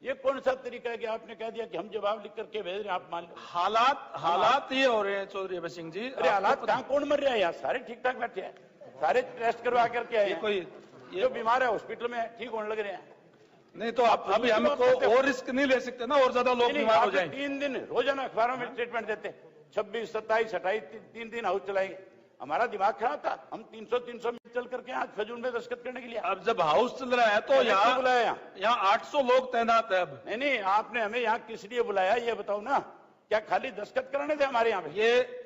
ये कौन सा तरीका है कि आपने कह दिया कि हम जवाब लिख करके भेज रहे हैं, आप मान लो। हालात ये हो रहे हैं चौधरी अभय सिंह जी। अरे हालात कहाँ, कौन मर रहा है यहाँ? सारे ठीक ठाक बैठे हैं, सारे टेस्ट करवा करके आए हैं। ये जो बीमार है हॉस्पिटल में ठीक होने लग रहे हैं। नहीं तो आप अभी हमको और रिस्क नहीं ले सकते ना, और ज्यादा लोग बीमार हो जाएंगे। 3 दिन रोजाना अखबारों में स्टेटमेंट देते, 26, 27, 28 3 दिन हाउस चलाएंगे। हमारा दिमाग खराब था, हम 300 में चल करके आज फजूल में दस्तखत करने के लिए। अब जब हाउस चल रहा है तो यहाँ बुलाया, यहाँ 800 लोग तैनात है अब। नहीं, आपने हमें यहाँ किस लिए बुलाया ये बताओ ना? क्या खाली दस्तखत कराने थे हमारे यहाँ पे? ये